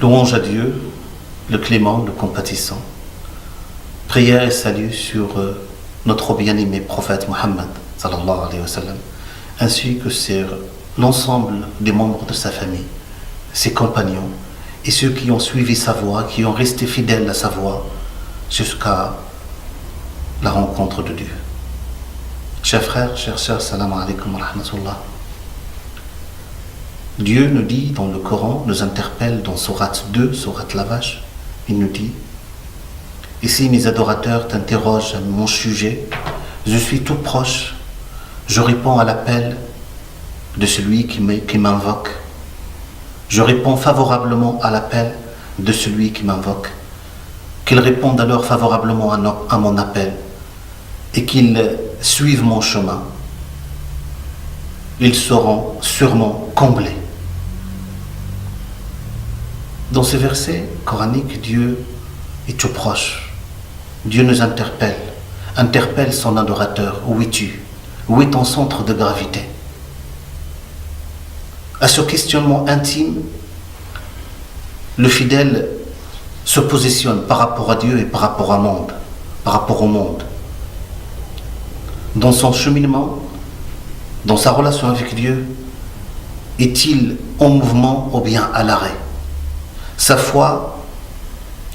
Louange à Dieu, le clément, le compatissant. Prière et salut sur notre bien-aimé prophète Mohammed, sallallahu alayhi wa sallam, ainsi que sur l'ensemble des membres de sa famille, ses compagnons et ceux qui ont suivi sa voie, qui ont resté fidèles à sa voie jusqu'à la rencontre de Dieu. Chers frères, chères sœurs, salam alaikum wa rahmatullah. Dieu nous dit dans le Coran, nous interpelle dans Sourate 2, Sourate la Vache, il nous dit: et si mes adorateurs t'interrogent à mon sujet, je suis tout proche, je réponds à l'appel de celui qui m'invoque. Je réponds favorablement à l'appel de celui qui m'invoque. Qu'il réponde alors favorablement à mon appel et qu'ils suivent mon chemin. Ils seront sûrement comblés. Dans ce verset coranique, Dieu est tout proche. Dieu nous interpelle son adorateur. Où es-tu? Où est ton centre de gravité? À ce questionnement intime, le fidèle se positionne par rapport à Dieu et par rapport au monde. Dans son cheminement, dans sa relation avec Dieu, est-il en mouvement ou bien à l'arrêt? Sa foi,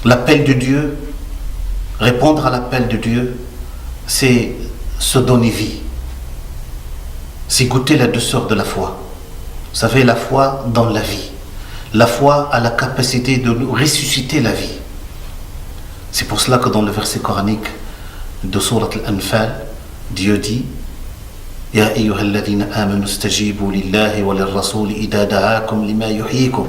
l'appel de Dieu, répondre à l'appel de Dieu, c'est se donner vie. C'est goûter la douceur de la foi. Vous savez, la foi dans la vie. La foi a la capacité de nous ressusciter la vie. C'est pour cela que dans le verset coranique de Sourate Al-Anfal, Dieu dit: Ya ayyuhalladhina amanu stajibu lillahi wa lirrasuli idha da'akum lima yuhyikum.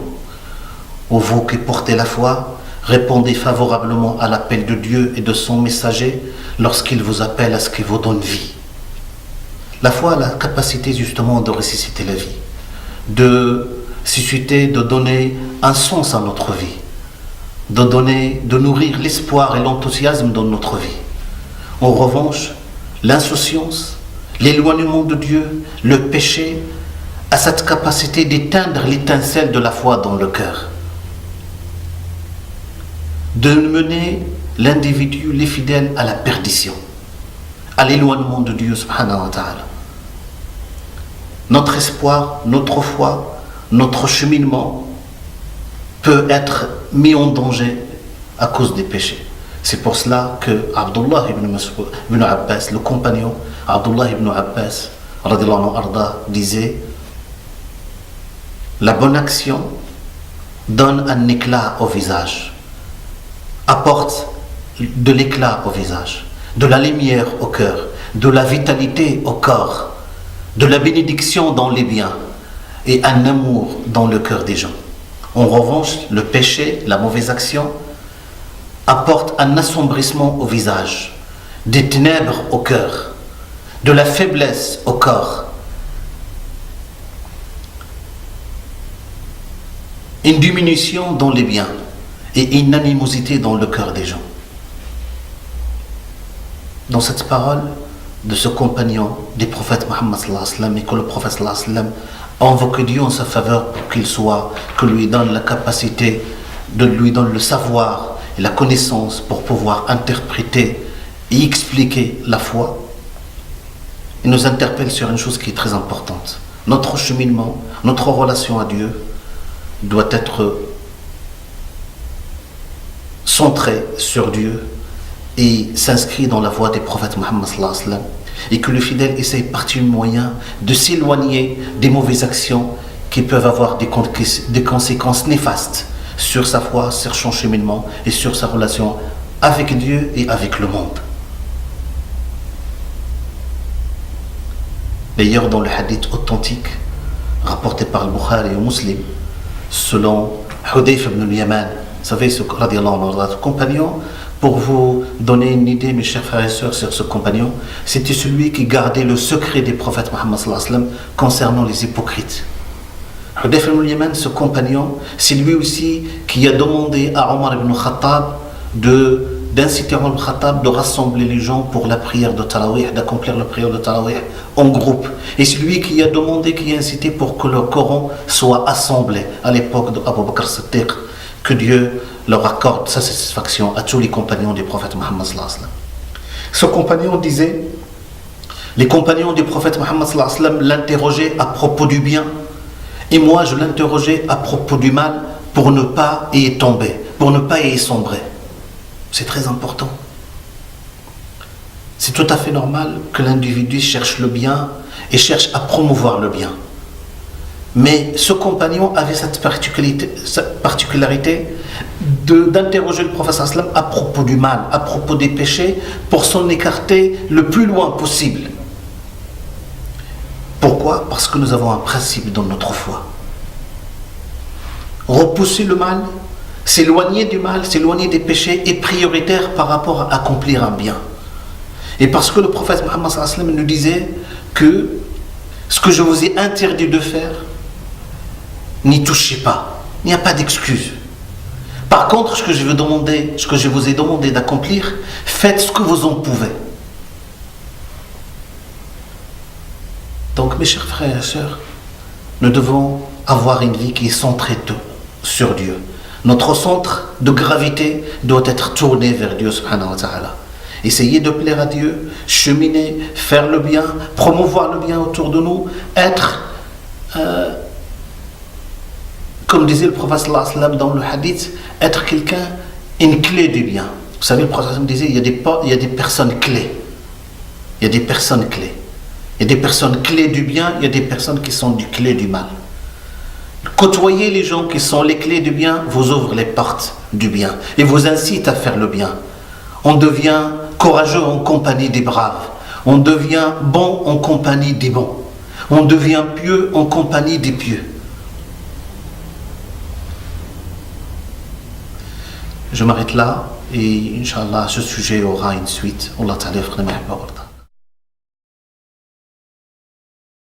Ô vous qui portez la foi, répondez favorablement à l'appel de Dieu et de son messager lorsqu'il vous appelle à ce qui vous donne vie. La foi a la capacité justement de ressusciter la vie, de susciter, de donner un sens à notre vie, de nourrir l'espoir et l'enthousiasme dans notre vie. En revanche, l'insouciance, l'éloignement de Dieu, le péché a cette capacité d'éteindre l'étincelle de la foi dans le cœur, de mener l'individu, les fidèles, à la perdition, à l'éloignement de Dieu subhanahu wa ta'ala. Notre espoir, notre foi, notre cheminement peut être mis en danger à cause des péchés. C'est pour cela que Abdullah ibn Abbas, le compagnon Abdullah ibn Abbas, radiyallahu anhu, disait: la bonne action donne un éclat au visage, apporte de l'éclat au visage, de la lumière au cœur, de la vitalité au corps, de la bénédiction dans les biens et un amour dans le cœur des gens. En revanche, le péché, la mauvaise action, apporte un assombrissement au visage, des ténèbres au cœur, de la faiblesse au corps, une diminution dans les biens et une animosité dans le cœur des gens. Dans cette parole de ce compagnon des prophètes Mohammed sallallahu alayhi wa sallam, et que le prophète sallallahu alayhi wa sallam a invoqué Dieu en sa faveur pour qu'il soit, que lui donne la capacité, de lui donne le savoir et la connaissance pour pouvoir interpréter et expliquer la foi. Il nous interpelle sur une chose qui est très importante. Notre cheminement, notre relation à Dieu doit être centrée sur Dieu et s'inscrit dans la voie des prophètes Mohammed sallallahu alayhi wa sallam, et que le fidèle essaye par tout moyen de s'éloigner des mauvaises actions qui peuvent avoir des conséquences néfastes sur sa foi, sur son cheminement et sur sa relation avec Dieu et avec le monde. D'ailleurs, dans le hadith authentique rapporté par le Bukhari et Muslim, selon Hudayf ibn al-Yaman, vous savez, ce compagnon, pour vous donner une idée, mes chers frères et sœurs, sur ce compagnon, c'était celui qui gardait le secret des prophètes Mohammed sallallahu alayhi wa sallam concernant les hypocrites. Hudayf ibn al-Yaman, ce compagnon, c'est lui aussi qui a demandé à Omar ibn Khattab d'inciter Omar ibn Khattab de rassembler les gens pour la prière de Tarawih, d'accomplir la prière de Tarawih en groupe. Et c'est lui qui a demandé, qui a incité pour que le Coran soit assemblé à l'époque d'Abu Bakr Siddiq, Que Dieu leur accorde sa satisfaction à tous les compagnons du prophète Mohammed sallallahu alayhi wa sallam. Ce compagnon disait, les compagnons du prophète Mohammed sallallahu alayhi wa sallam l'interrogeaient à propos du bien, et moi je l'interrogeais à propos du mal pour ne pas y tomber, pour ne pas y sombrer. C'est très important. C'est tout à fait normal que l'individu cherche le bien et cherche à promouvoir le bien. Mais ce compagnon avait cette particularité d'interroger le prophète sallallahu alayhi wa sallam à propos du mal, à propos des péchés, pour s'en écarter le plus loin possible. Pourquoi ? Parce que nous avons un principe dans notre foi. Repousser le mal, s'éloigner du mal, s'éloigner des péchés est prioritaire par rapport à accomplir un bien. Et parce que le prophète Mohammed sallallahu alayhi wa sallam nous disait que ce que je vous ai interdit de faire, n'y touchez pas, il n'y a pas d'excuse. Par contre, ce que je vous ai demandé d'accomplir, faites ce que vous en pouvez. Donc mes chers frères et sœurs, nous devons avoir une vie qui est centrée sur Dieu. Notre centre de gravité doit être tourné vers Dieu subhanahu wa ta'ala. Essayer de plaire à Dieu, cheminer, faire le bien, promouvoir le bien autour de nous, être, comme disait le prophète sallallahu alayhi wa sallam dans le hadith, être quelqu'un, une clé du bien. Vous savez, le prophète sallallahu alayhi wa sallam disait, il y a des personnes clés. Il y a des personnes clés. Il y a des personnes clés du bien, il y a des personnes qui sont des clés du mal. Côtoyer les gens qui sont les clés du bien vous ouvre les portes du bien et vous incite à faire le bien. On devient courageux en compagnie des braves. On devient bon en compagnie des bons. On devient pieux en compagnie des pieux. Je m'arrête là et Inch'Allah ce sujet aura une suite. Allah ta'ala